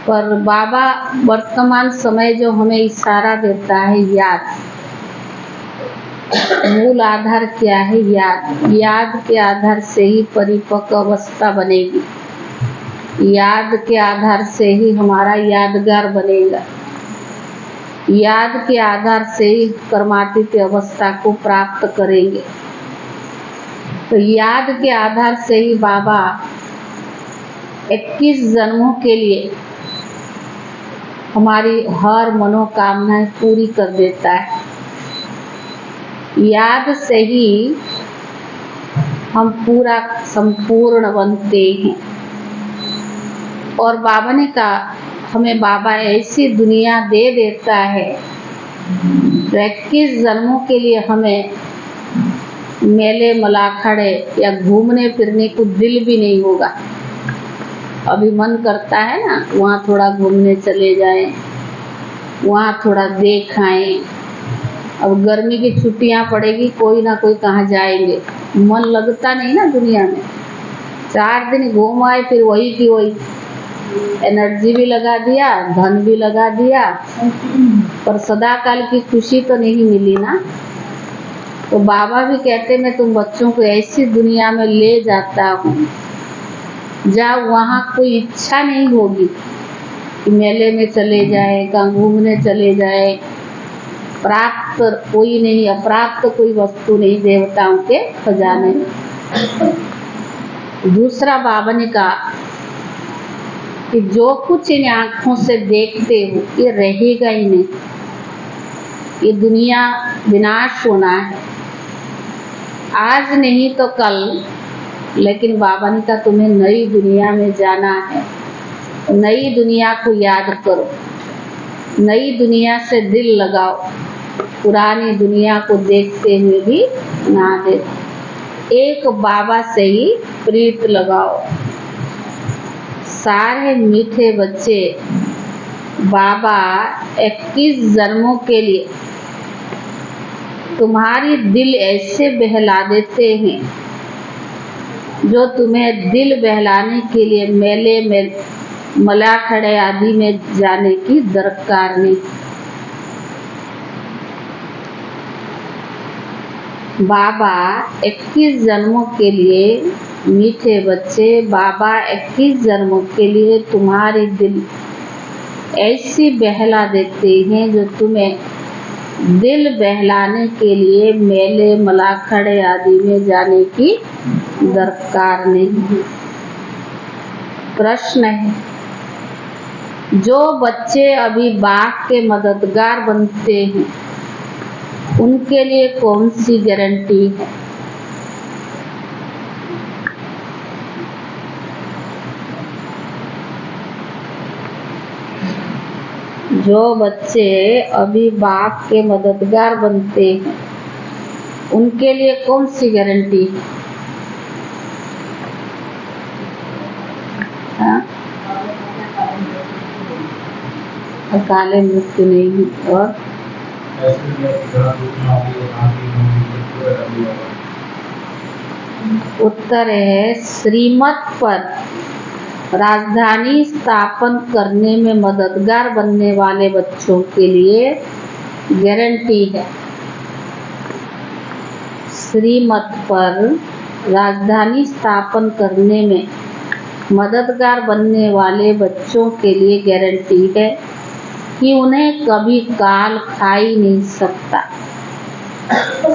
पर बाबा वर्तमान समय जो हमें इशारा देता है, याद, मूल आधार क्या है? याद। याद के आधार से ही परिपक्व अवस्था बनेगी, याद के आधार से ही हमारा यादगार बनेगा, याद के आधार से ही कर्मातीत अवस्था को प्राप्त करेंगे। तो याद के आधार से ही बाबा 21 जन्मों के लिए हमारी हर मनोकामनाएं पूरी कर देता है। याद से ही हम पूरा संपूर्ण बनते हैं। और बाबा ने कहा, हमें बाबा ऐसी दुनिया दे देता है तो 21 जन्मों के लिए हमें मेले मलाखड़े या घूमने फिरने को दिल भी नहीं होगा। अभी मन करता है ना, वहाँ थोड़ा घूमने चले जाएं, वहाँ थोड़ा देख आएं। अब गर्मी की छुट्टियाँ पड़ेगी, कोई ना कोई कहाँ जाएंगे, मन लगता नहीं ना दुनिया में। 4 दिन घूम आए, फिर वही की वही, एनर्जी भी लगा दिया, धन भी लगा दिया, पर सदा काल की खुशी तो नहीं मिली ना। तो बाबा भी कहते, मैं तुम बच्चों को ऐसी दुनिया में ले जाता हूँ जहाँ वहाँ कोई इच्छा नहीं होगी कि मेले में चले जाए, कहाँ घूमने चले जाए। प्राप्त कोई नहीं, अप्राप्त कोई वस्तु नहीं देवताओं के खजाने में। दूसरा बाबा ने कहा कि जो कुछ इन आँखों से देखते हो ये रहेगा ही नहीं, ये दुनिया विनाश होना है, आज नहीं तो कल। लेकिन बाबा ने कहा तुम्हें नई दुनिया में जाना है, नई दुनिया को याद करो, नई दुनिया से दिल लगाओ, पुरानी दुनिया को देखते हुए भी ना देखो, एक बाबा से ही प्रीत लगाओ। सारे मीठे बच्चे बाबा 21 जन्मों के लिए तुम्हारी दिल ऐसे बहला देते हैं जो तुम्हें दिल बहलाने के लिए मेले में मलाखड़े आदि में जाने की दरकार नहीं। बाबा 21 जन्मों के लिए, मीठे बच्चे बाबा 21 जन्मों के लिए तुम्हारी दिल ऐसी बहला देते हैं जो तुम्हें दिल बहलाने के लिए मेले मलाखड़े आदि में जाने की दरकार नहीं। प्रश्न है, जो बच्चे अभी बाप के मददगार बनते हैं उनके लिए कौन सी गारंटी है? जो बच्चे अभी बाप के मददगार बनते हैं उनके लिए कौन सी गारंटी है? हाँ? अकाले मृत्यु नहीं। और उत्तर है, श्रीमत पर राजधानी स्थापन करने में मददगार बनने वाले बच्चों के लिए गारंटी है। श्रीमत पर राजधानी स्थापन करने में मददगार बनने वाले बच्चों के लिए गारंटी है कि उन्हें कभी काल खा ही नहीं सकता।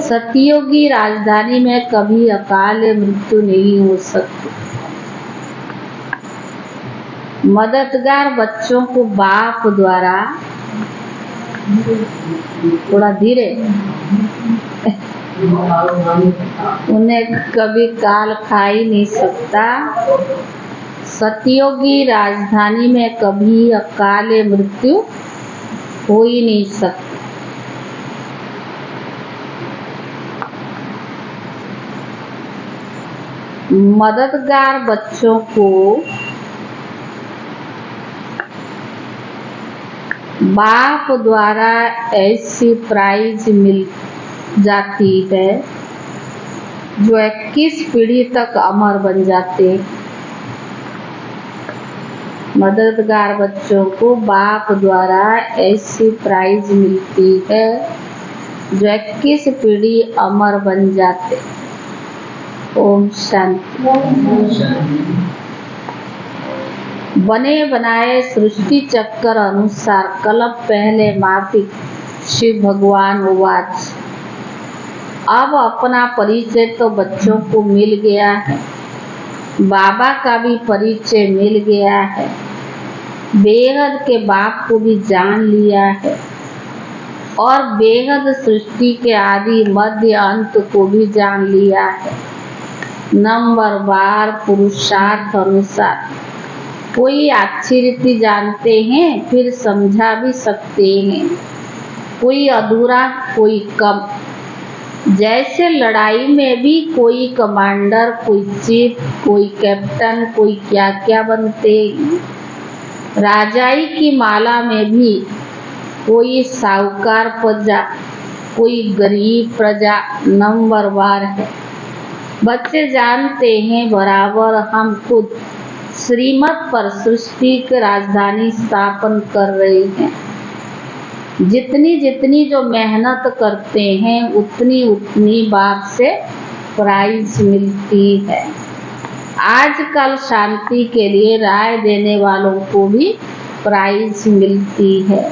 सतयुगी राजधानी में कभी अकाल मृत्यु नहीं हो सकती। मददगार बच्चों को बाप द्वारा, थोड़ा धीरे, उन्हें कभी काल खा ही नहीं सकता। सतयुगी राजधानी में कभी अकाल मृत्यु हो ही नहीं सकती। मददगार बच्चों को बाप द्वारा ऐसी प्राइज मिल जाती है जो 21 पीढ़ी तक अमर बन जाते। मददगार बच्चों को बाप द्वारा ऐसी प्राइज मिलती है जो 21 पीढ़ी अमर बन जाते। ओम शांति। बने बनाए सृष्टि चक्र अनुसार कल्प पहले माफिक शिव भगवान उवाच। अब अपना परिचय तो बच्चों को मिल गया है, बाबा का भी परिचय मिल गया है, बेहद के बाप को भी जान लिया है और बेहद सृष्टि के आदि मध्य अंत को भी जान लिया है। नंबर बार पुरुषार्थ अनुसार कोई अच्छी रीति जानते हैं, फिर समझा भी सकते हैं, कोई अधूरा कोई कम। जैसे लड़ाई में भी कोई कमांडर, कोई चीफ, कोई कैप्टन, कोई क्या क्या बनते हैं। राजाई की माला में भी कोई साहूकार प्रजा, कोई गरीब प्रजा नंबरवार है। बच्चे जानते हैं बराबर हम खुद श्रीमत पर सृष्टि की राजधानी स्थापन कर रहे हैं। जितनी जितनी जो मेहनत करते हैं उतनी उतनी बाप से प्राइज मिलती है। आजकल शांति के लिए राय देने वालों को भी प्राइज मिलती है।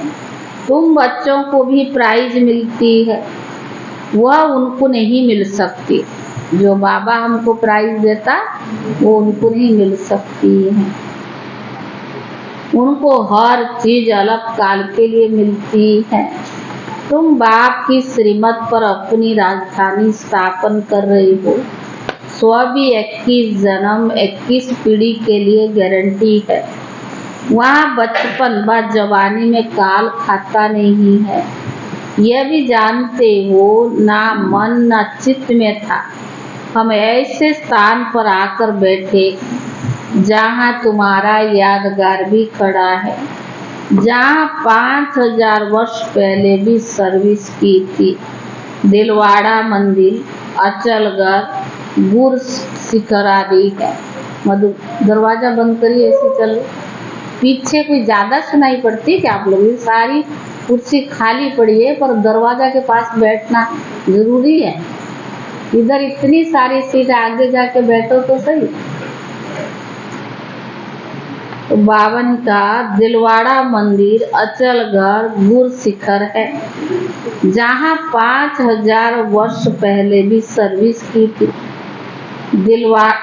तुम बच्चों को भी प्राइज मिलती है, वह उनको नहीं मिल सकती। जो बाबा हमको प्राइज देता वो उनको नहीं मिल सकती है। उनको हर चीज अलग काल के लिए मिलती है। तुम बाप की श्रीमत पर अपनी राजधानी स्थापन कर रहे हो। स्व भी 21 जन्म 21 पीढ़ी के लिए गारंटी है। वहाँ बचपन व जवानी में काल खाता नहीं है। यह भी जानते हो ना मन ना चित्त में था। हम ऐसे स्थान पर आकर बैठे जहाँ तुम्हारा यादगार भी खड़ा है, जहाँ 5000 वर्ष पहले भी सर्विस की थी। दिलवाड़ा मंदिर, अचलगढ़, गुर शिखर आदि है। मधु दरवाजा बंद करिए, ऐसे चलो। पीछे कोई ज्यादा सुनाई पड़ती है क्या आप लोग? सारी कुर्सी खाली पड़ी है पर दरवाजा के पास बैठना जरूरी है। इधर इतनी सारी सीट, आगे जाके बैठो तो सही। तो बावन का दिलवाड़ा मंदिर, अचलगढ़, गुर शिखर है, जहाँ 5000 वर्ष पहले भी सर्विस की थी।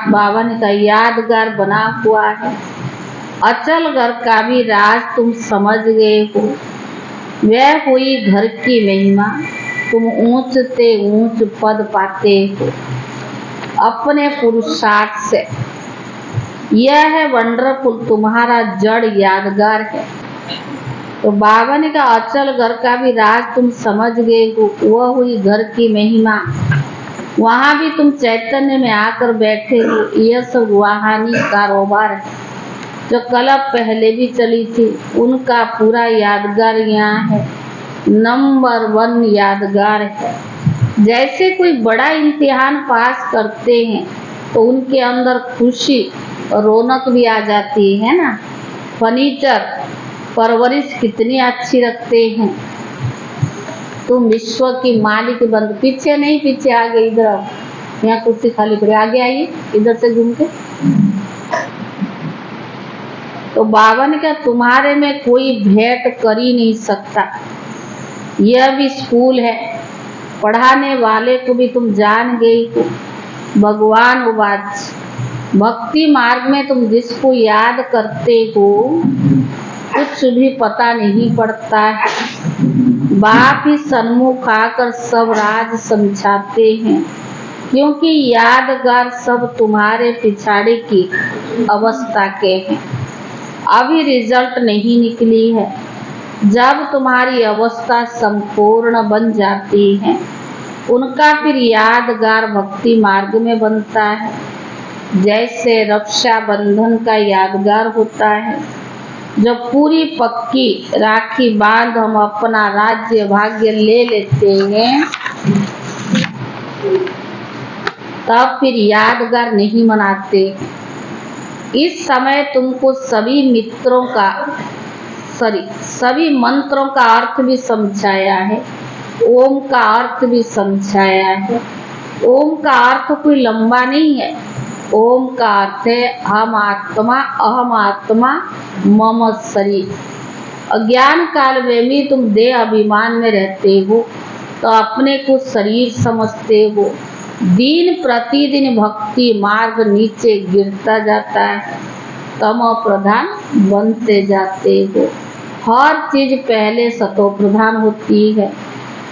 बावन का यादगार बना हुआ है। अचलगढ़ का भी राज तुम समझ गए हो। वह हुई घर की महिमा। तुम ऊंच से ऊंच पद पाते हो अपने पुरुषार्थ से। यह है वंडरफुल, तुम्हारा जड़ यादगार है। तो बावन का अचलगढ़ का भी राज तुम समझ गए हो। वह हुई घर की महिमा। वहाँ भी तुम चैतन्य में आकर बैठे हो। यह सब रूहानी कारोबार है जो कल्प पहले भी चली थी। उनका पूरा यादगार यहाँ है। नंबर 1 यादगार है। जैसे कोई बड़ा इम्तिहान पास करते हैं तो उनके अंदर खुशी और रौनक भी आ जाती है ना। फर्नीचर परवरिश कितनी अच्छी रखते हैं। तुम विश्व की मालिक बन। पीछे नहीं, पीछे आगे, इधर आओ। यहाँ कुर्सी खाली पड़ी, आगे आइए, इधर से घूम के। तो बावन का तुम्हारे में कोई भेंट कर ही नहीं सकता। यह भी स्कूल है। पढ़ाने वाले को भी तुम जान गई हो। भगवान उवाच। भक्ति मार्ग में तुम जिसको याद करते हो कुछ भी पता नहीं पड़ता है। बाप ही सन्मुख आकर सब राज समझाते हैं, क्योंकि यादगार सब तुम्हारे पिछाड़े की अवस्था के हैं। अभी रिजल्ट नहीं निकली है। जब तुम्हारी अवस्था संपूर्ण बन जाती है, उनका फिर यादगार भक्ति मार्ग में बनता है। जैसे रक्षा बंधन का यादगार होता है, जब पूरी पक्की राखी बांध हम अपना राज्य भाग्य ले लेते हैं, तब फिर यादगार नहीं मनाते। इस समय तुमको सभी मंत्रों का अर्थ भी समझाया है, ओम का अर्थ भी समझाया है। ओम का अर्थ कोई लंबा नहीं है। ओम का अर्थ है अहम आत्मा मम शरीर। अज्ञान काल में भी तुम देह अभिमान में रहते हो तो अपने को शरीर समझते हो। दिन प्रतिदिन भक्ति मार्ग नीचे गिरता जाता है, तम प्रधान बनते जाते हो। हर चीज पहले सतो प्रधान होती है,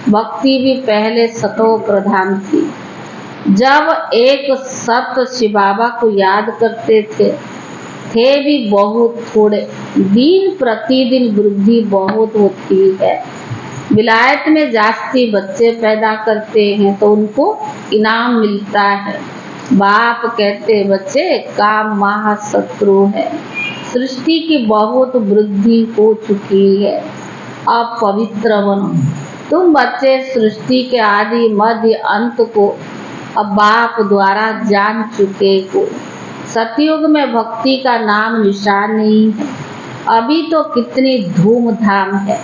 भक्ति भी पहले सतो प्रधान थी। जब एक सत शिव बाबा को याद करते थे भी बहुत थोड़े, दिन प्रतिदिन वृद्धि बहुत होती है। विलायत में जास्ती बच्चे पैदा करते हैं तो उनको इनाम मिलता है। बाप कहते बच्चे काम महाशत्रु है। सृष्टि की बहुत वृद्धि हो चुकी है, अब पवित्र बनो। तुम बच्चे सृष्टि के आदि मध्य अंत को अब बाप द्वारा जान चुके हो। सतयुग में भक्ति का नाम निशान नहीं है। अभी तो कितनी धूमधाम है,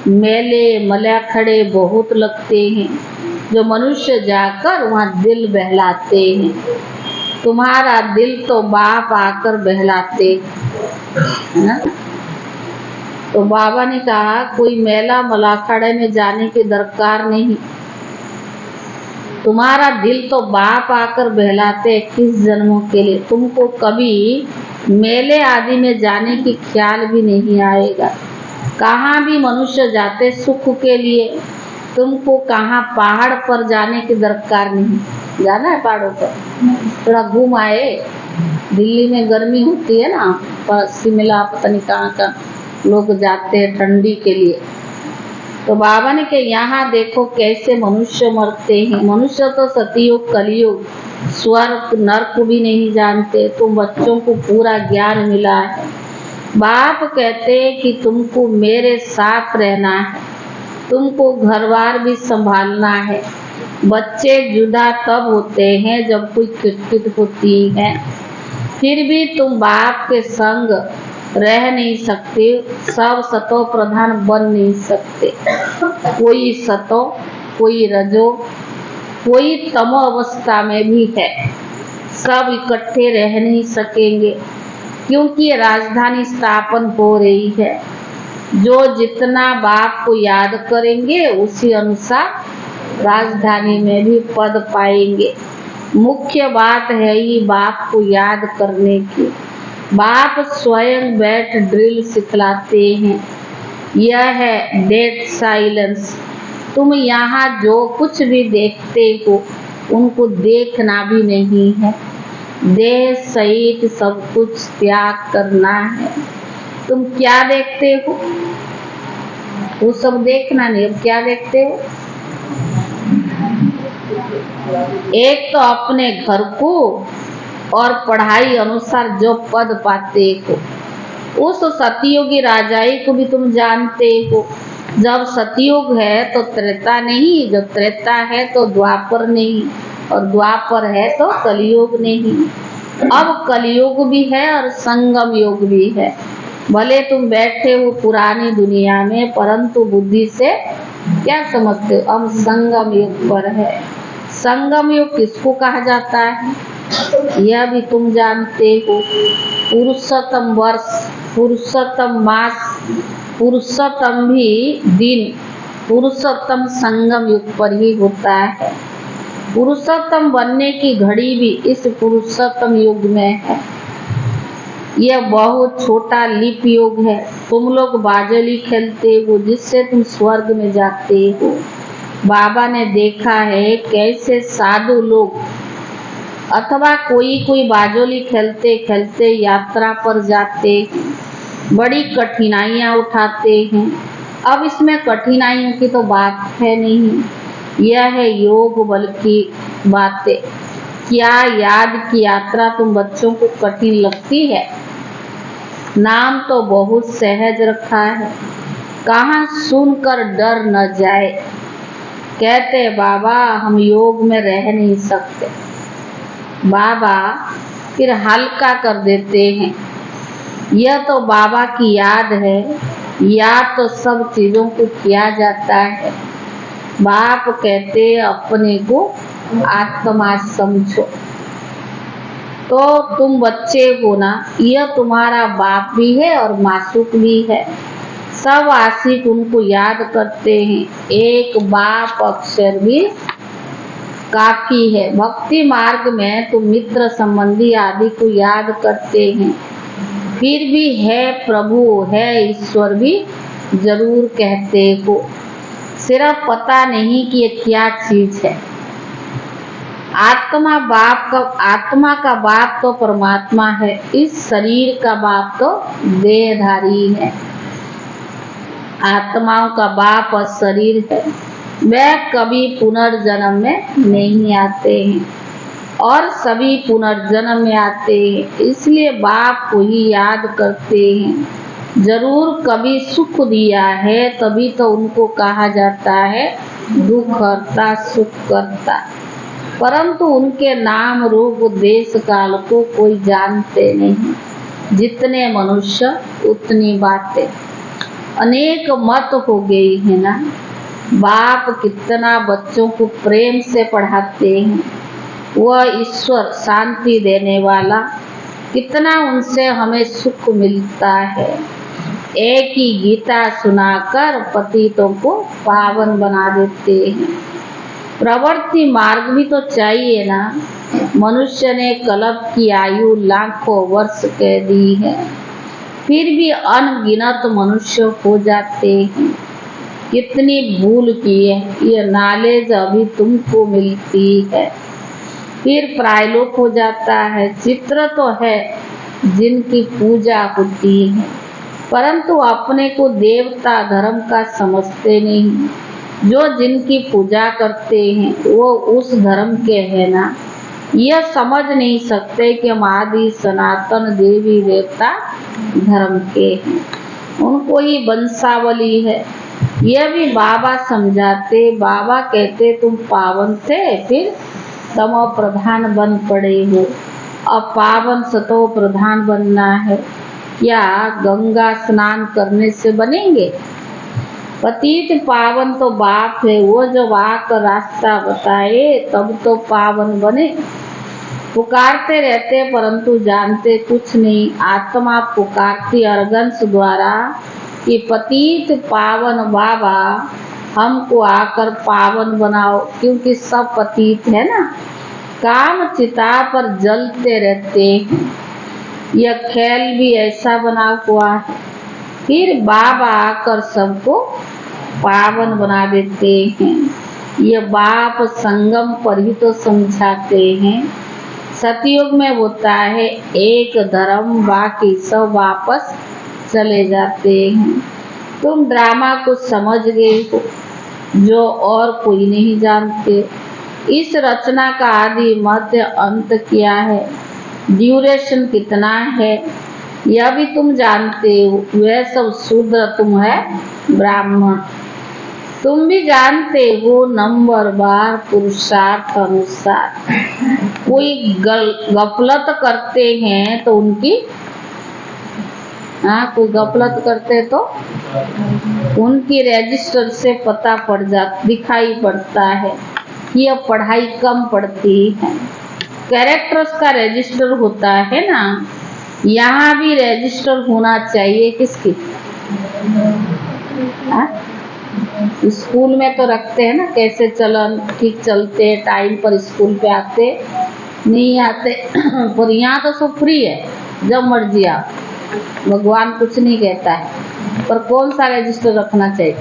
मेले मलाखड़े बहुत लगते हैं, जो मनुष्य जाकर वहाँ दिल बहलाते हैं। तुम्हारा दिल तो बाप आकर बहलाते है ना। तो बाबा ने कहा कोई मेला मलाखड़े में जाने की दरकार नहीं, तुम्हारा दिल तो बाप आकर बहलाते 21 जन्मों के लिए। तुमको कभी मेले आदि में जाने की ख्याल भी नहीं आएगा। कहाँ भी मनुष्य जाते सुख के लिए, तुमको कहाँ पहाड़ पर जाने की दरकार नहीं। जाना है पहाड़ों पर, थोड़ा घूम आए। दिल्ली में गर्मी होती है ना, पर शिमला पता नहीं कहाँ लोग जाते हैं ठंडी के लिए। तो बाबा ने कहा यहाँ देखो कैसे मनुष्य मरते हैं। मनुष्य तो सतयुग कलयुग स्वर्ग नरक भी नहीं जानते। तुम बच्चों को पूरा ज्ञान मिला है। बाप कहते हैं कि तुमको मेरे साथ रहना है, तुमको घर-बार भी संभालना है। बच्चे जुदा तब होते हैं जब कोई किटकिट होती है, फिर भी तुम बाप के संग रह नहीं सकते। सब सतो प्रधान बन नहीं सकते। कोई सतो, कोई रजो, कोई तमो अवस्था में भी है। सब इकट्ठे रह नहीं सकेंगे, क्योंकि राजधानी स्थापन हो रही है। जो जितना बाप को याद करेंगे उसी अनुसार राजधानी में भी पद पाएंगे। मुख्य बात है ही बाप को याद करने की। बाप स्वयं बैठ ड्रिल सिखलाते हैं। यह है डेड साइलेंस। तुम यहाँ जो कुछ भी देखते हो उनको देखना भी नहीं है। देह सहित सब कुछ त्याग करना है। तुम क्या देखते हो वो सब देखना नहीं। अब क्या देखते हो? एक तो अपने घर को और पढ़ाई अनुसार जो पद पाते हो, उस सतयुगी राजाई को भी तुम जानते हो। जब सतयुग है तो त्रेता नहीं, जब त्रेता है तो द्वापर नहीं, और द्वापर है तो कलयुग नहीं। अब कलयुग भी है और संगम युग भी है। भले तुम बैठे हो पुरानी दुनिया में, परंतु बुद्धि से क्या समझते हो? अब संगम युग पर है। संगम युग किसको कहा जाता है यह भी तुम जानते हो। पुरुषोत्तम वर्ष, पुरुषोत्तम मास, पुरुषोत्तम भी दिन पुरुषोत्तम संगम युग पर ही होता है। पुरुषोत्तम बनने की घड़ी भी इस पुरुषोत्तम युग में है। यह बहुत छोटा लिप योग है। तुम लोग बाजली खेलते हो जिससे तुम स्वर्ग में जाते हो। बाबा ने देखा है कैसे साधु लोग अथवा कोई बाजोली खेलते खेलते यात्रा पर जाते हैं, बड़ी कठिनाइयाँ उठाते हैं। अब इसमें कठिनाइयों की तो बात है नहीं, यह है योग बल की बातें। क्या याद की यात्रा तुम बच्चों को कठिन लगती है? नाम तो बहुत सहज रखा है, कहाँ सुनकर डर न जाए। कहते बाबा हम योग में रह नहीं सकते। बाबा फिर हल्का कर देते हैं। यह तो बाबा की याद है, याद तो सब चीजों को किया जाता है। बाप कहते अपने को आत्मा समझो। तो तुम बच्चे हो ना, यह तुम्हारा बाप भी है और मासूक भी है। सब आशिक उनको याद करते हैं, एक बाप अक्षर भी काफी है। भक्ति मार्ग में तुम मित्र संबंधी आदि को याद करते हैं, फिर भी है प्रभु है ईश्वर भी जरूर कहते हो। सिर्फ पता नहीं कि ये क्या चीज है। आत्मा का बाप तो परमात्मा है, इस शरीर का बाप तो देहधारी है। आत्माओं का बाप और शरीर है, वे कभी पुनर्जन्म में नहीं आते हैं और सभी पुनर्जन्म में आते हैं, इसलिए बाप को ही याद करते हैं। जरूर कभी सुख दिया है, तभी तो उनको कहा जाता है दुख हरता सुख करता। परंतु उनके नाम रूप देश काल को कोई जानते नहीं। जितने मनुष्य उतनी बातें, अनेक मत हो गई है ना। बाप कितना बच्चों को प्रेम से पढ़ाते हैं, वह ईश्वर शांति देने वाला, कितना उनसे हमें सुख मिलता है। एक ही गीता सुनाकर पतितों को पावन बना देते हैं। प्रवृत्ति मार्ग भी तो चाहिए ना। मनुष्य ने कल्प की आयु लाखों वर्ष कह दी है, फिर भी अनगिनत मनुष्य हो जाते हैं। कितनी भूल की है, ये नॉलेज अभी तुमको मिलती है, फिर प्रायलोक हो जाता है। चित्र तो है जिनकी पूजा होती है, परंतु अपने को देवता धर्म का समझते नहीं। जो जिनकी पूजा करते हैं वो उस धर्म के है ना। यह समझ नहीं सकते कि हम आदि सनातन देवी देवता धर्म के हैं, उनको ही वंशावली है। यह भी बाबा समझाते। बाबा कहते तुम पावन थे, फिर तमो प्रधान बन पड़े हो, अब पावन सतो प्रधान बनना है। या गंगा स्नान करने से बनेंगे? पतित पावन तो बाप है, वो जब आकर रास्ता बताए तब तो पावन बने। पुकारते रहते परंतु जानते कुछ नहीं। आत्मा पुकारती अर्गंस द्वारा कि पतित पावन बाबा हमको आकर पावन बनाओ, क्योंकि सब पतित है ना। काम चिता पर जलते रहते हैं। यह खेल भी ऐसा बना हुआ है, फिर बाबा आकर सबको पावन बना देते हैं। ये बाप संगम पर ही तो समझाते हैं। सतयुग में होता है एक धर्म, बाकी सब वापस चले जाते हैं। तुम ड्रामा को समझ गए हो जो और कोई नहीं जानते। इस रचना का आदि मध्य अंत क्या है, ड्यूरेशन कितना है, यह भी तुम जानते हो। वह सब शूद्र, तुम है ब्राह्मण। तुम भी जानते हो नंबर बार पुरुषार्थ अनुसार। कोई गफलत करते हैं तो उनकी कोई गफलत करते तो उनकी रजिस्टर से पता पड़ दिखाई पड़ता है कि यह पढ़ाई कम पड़ती है। कैरेक्टर्स का रजिस्टर होता है ना, यहाँ भी रजिस्टर होना चाहिए। किसकी? स्कूल में तो रखते हैं ना, कैसे चलन ठीक चलते, टाइम पर स्कूल पे आते नहीं आते। पर यहाँ तो सब फ्री है, जब मर्जी आप, भगवान कुछ नहीं कहता है। पर कौन सा रजिस्टर रखना चाहिए?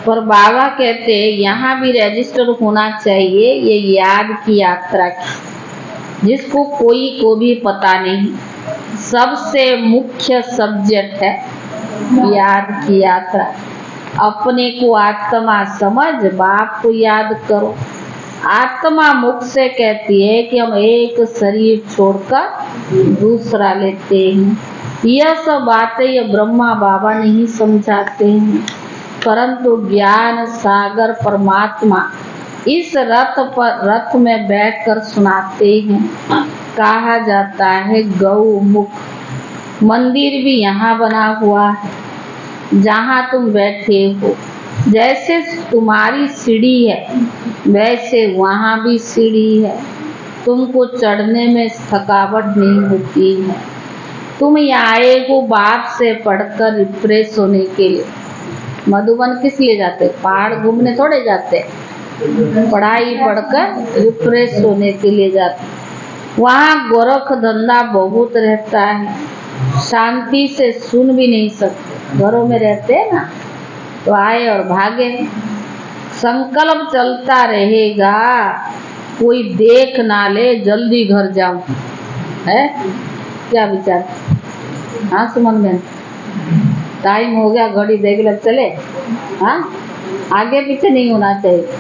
पर बाबा कहते यहाँ भी रजिस्टर होना चाहिए। ये याद की यात्रा की, जिसको कोई को भी पता नहीं, सबसे मुख्य सब्जेक्ट है याद की यात्रा। अपने को आत्मा समझ, बाप को याद करो। आत्मा मुख से कहती है कि हम एक शरीर छोड़कर दूसरा लेते हैं। यह सब बातें ये ब्रह्मा बाबा नहीं समझाते हैं। परंतु ज्ञान सागर परमात्मा इस रथ में बैठकर सुनाते हैं। कहा जाता है गौमुख। मंदिर भी यहाँ बना हुआ है जहाँ तुम बैठे हो। जैसे तुम्हारी सीढ़ी है वैसे वहाँ भी सीढ़ी है। तुमको चढ़ने में थकावट नहीं होती है। तुम यहाँ आए हो बाप से पढ़कर रिफ्रेश होने के लिए। मधुबन किस लिए जाते? पहाड़ घूमने थोड़े जाते, पढ़ाई पढ़कर रिफ्रेश होने के लिए जाते। वहाँ गोरख धंधा बहुत रहता है, शांति से सुन भी नहीं सकते। घरों में रहते हैं ना, तो आए और भागे। संकल्प चलता रहेगा, कोई देख ना ले, जल्दी घर जाऊं, है क्या विचार? हाँ सुमन बहन, टाइम हो गया, घड़ी देख ले चले। हाँ, आगे पीछे नहीं होना चाहिए।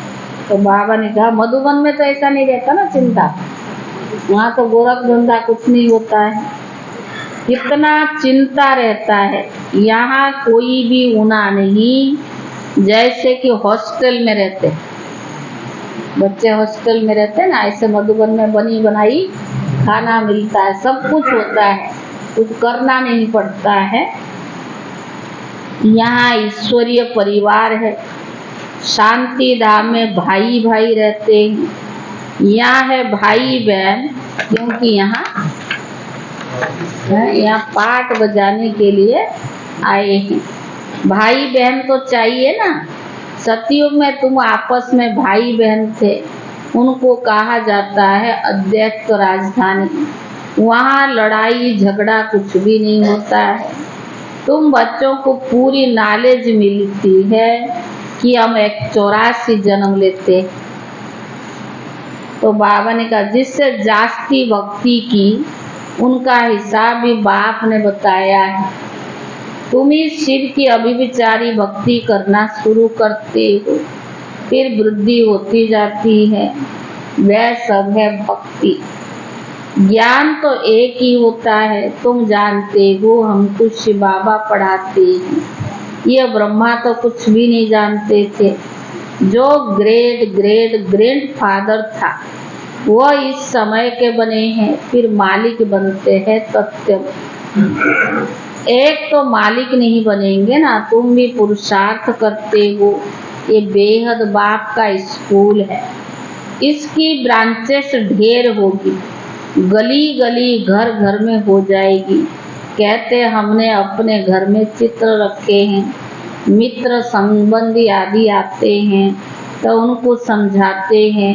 तो बाबा ने कहा मधुबन में तो ऐसा नहीं रहता ना चिंता, वहाँ तो गोरख धंधा कुछ नहीं होता है। कितना चिंता रहता है। यहाँ कोई भी ऊना नहीं, जैसे कि हॉस्टल में रहते बच्चे, हॉस्टल में रहते हैं ना, ऐसे मधुबन में बनी बनाई खाना मिलता है, सब कुछ होता है, कुछ करना नहीं पड़ता है। यहाँ ईश्वरीय परिवार है। शांति धाम में भाई भाई रहते हैं। यहाँ है भाई बहन, क्योंकि यहाँ पाठ बजाने के लिए आए हैं। भाई बहन तो चाहिए ना। सतयुग में तुम आपस में भाई बहन थे, उनको कहा जाता है अद्वैत राजधानी। वहाँ लड़ाई झगड़ा कुछ भी नहीं होता है। तुम बच्चों को पूरी नॉलेज मिलती है कि हम 84 जन्म लेते। तो बाबा ने कहा जिससे जास्ती भक्ति की उनका हिसाब भी बाप ने बताया है। तुम ही शिव की अभिविचारी भक्ति करना शुरू करते हो, फिर वृद्धि होती जाती है। वह सब है भक्ति। ज्ञान तो एक ही होता है, तुम जानते हो, हमको शिव बाबा पढ़ाते हैं। ये ब्रह्मा तो कुछ भी नहीं जानते थे। जो ग्रेट ग्रेट ग्रैंडफादर था वो इस समय के बने हैं, फिर मालिक बनते हैं तथ्य। एक तो मालिक नहीं बनेंगे ना, तुम भी पुरुषार्थ करते हो। ये बेहद बाप का स्कूल है, इसकी ब्रांचेस ढेर होगी, गली गली घर घर में हो जाएगी। कहते हमने अपने घर में चित्र रखे हैं, मित्र संबंधी आदि आते हैं तो उनको समझाते हैं।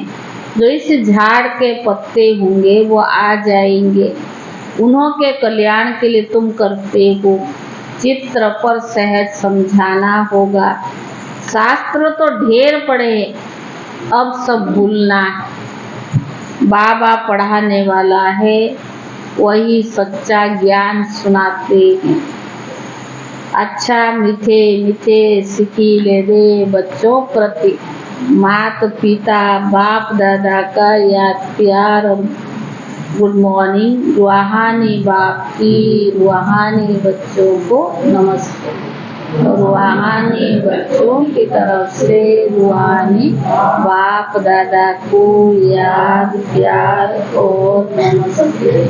जो इस झाड़ के पत्ते होंगे वो आ जाएंगे, उन्हों के कल्याण के लिए तुम करते हो। चित्र पर सहज समझाना होगा। शास्त्र तो ढेर पढ़े, अब सब भूलना है। बाबा पढ़ाने वाला है, वही सच्चा ज्ञान सुनाते हैं। अच्छा मीठे मीठे सिकीले दे बच्चों प्रति माता पिता बाप दादा का याद प्यार और गुड मॉर्निंग। रूहानी बाप की रूहानी बच्चों को नमस्ते। रूहानी बच्चों की तरफ से रूहानी बाप दादा को याद प्यार और नमस्ते।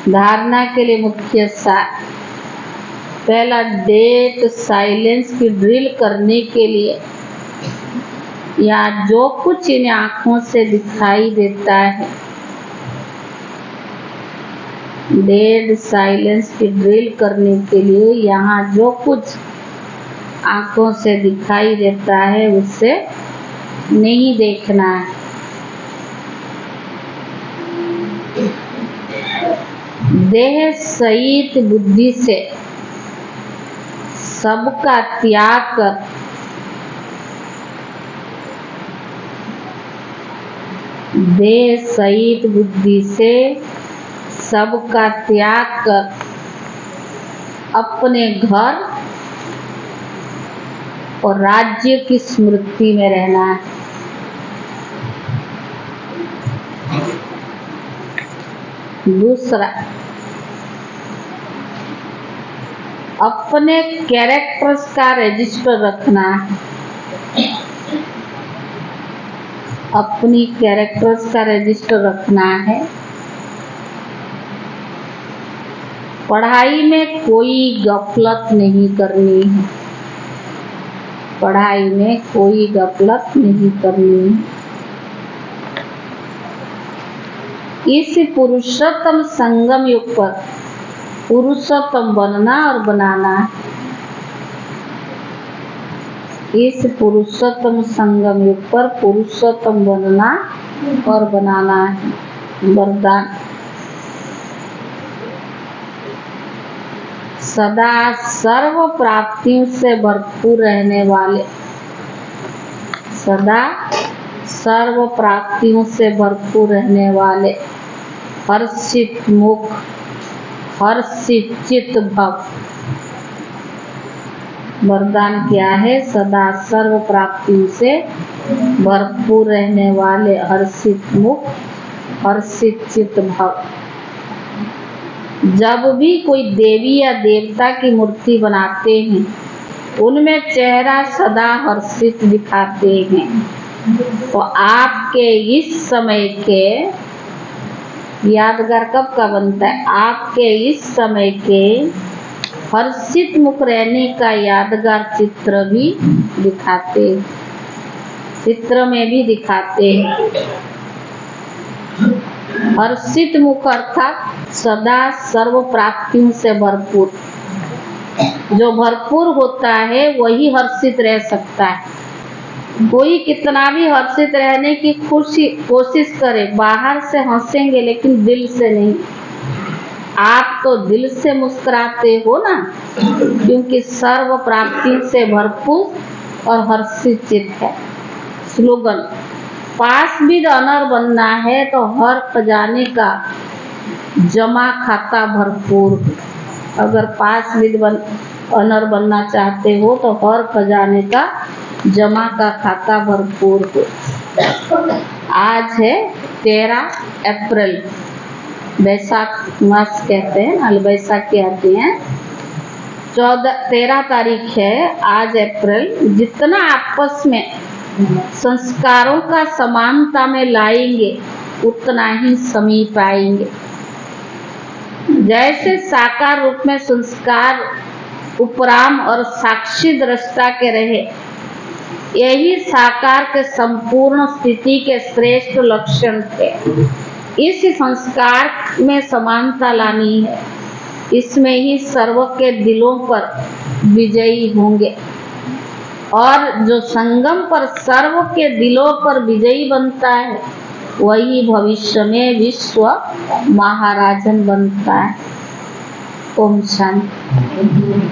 धारणा के लिए मुख्य सार। पहला, डेड साइलेंस की ड्रिल करने के लिए या जो कुछ इन आँखों से दिखाई देता है, डेड साइलेंस की ड्रिल करने के लिए यहाँ जो कुछ आँखों से दिखाई देता है उससे नहीं देखना है। देह सहित बुद्धि से सबका त्याग कर देह सहित बुद्धि से सबका त्याग कर अपने घर और राज्य की स्मृति में रहना है। दूसरा, अपने कैरेक्टर्स का रजिस्टर रखना है, अपनी कैरेक्टर्स का रजिस्टर रखना है। पढ़ाई में कोई गफलत नहीं करनी है, पढ़ाई में कोई गफलत नहीं करनी है। इस पुरुषोत्तम संगम युग पर पुरुषोत्तम बनना और बनाना है। इस पुरुषोत्तम संगम युग पर पुरुषोत्तम बनना और बनाना है। वरदान, सदा सर्व प्राप्तियों से भरपूर रहने वाले, सदा सर्व प्राप्तियों से भरपूर रहने वाले, हर्षित मुख, हर्षित चित्त भव। वरदान क्या है? सदा सर्व प्राप्तियों से भरपूर रहने वाले, हर्षित मुख, हर्षित चित्त भव। जब भी कोई देवी या देवता की मूर्ति बनाते हैं, उनमें चेहरा सदा हर्षित दिखाते हैं। तो आपके इस समय के यादगार कब का बनता है? आपके इस समय के हर्षित मुख रहने का यादगार चित्र भी दिखाते, चित्र में भी दिखाते हैं। हर्षित मुख अर्थात सदा सर्व प्राप्तियों से भरपूर। जो भरपूर होता है वही हर्षित रह सकता है। कोई कितना भी हर्षित रहने की कोशिश करे, बाहर से हंसेंगे लेकिन दिल से नहीं। आप तो दिल से मुस्कुराते हो ना, क्योंकि सर्व प्राप्ति से भरपूर और हर्षित चित्त है। स्लोगन, पास विद ऑनर बनना है तो हर खजाने का जमा खाता भरपूर। अगर पास विद ऑनर बनना चाहते हो तो हर खजाने का जमा का खाता भरपूर हो। आज है 13 अप्रैल, बैसाख मास कहते हैं, हल बैसाखी आती है। 13 तारीख है आज अप्रैल। जितना आपस में संस्कारों का समानता में लाएंगे उतना ही समीप आएंगे। जैसे साकार रूप में संस्कार उपराम और साक्षी दृष्टा के रहे, यही साकार के संपूर्ण स्थिति के श्रेष्ठ लक्षण थे। इस संस्कार में समानता लानी है, इसमें ही सर्व के दिलों पर विजयी होंगे। और जो संगम पर सर्व के दिलों पर विजयी बनता है वही भविष्य में विश्व महाराजन बनता है। ओम शांति।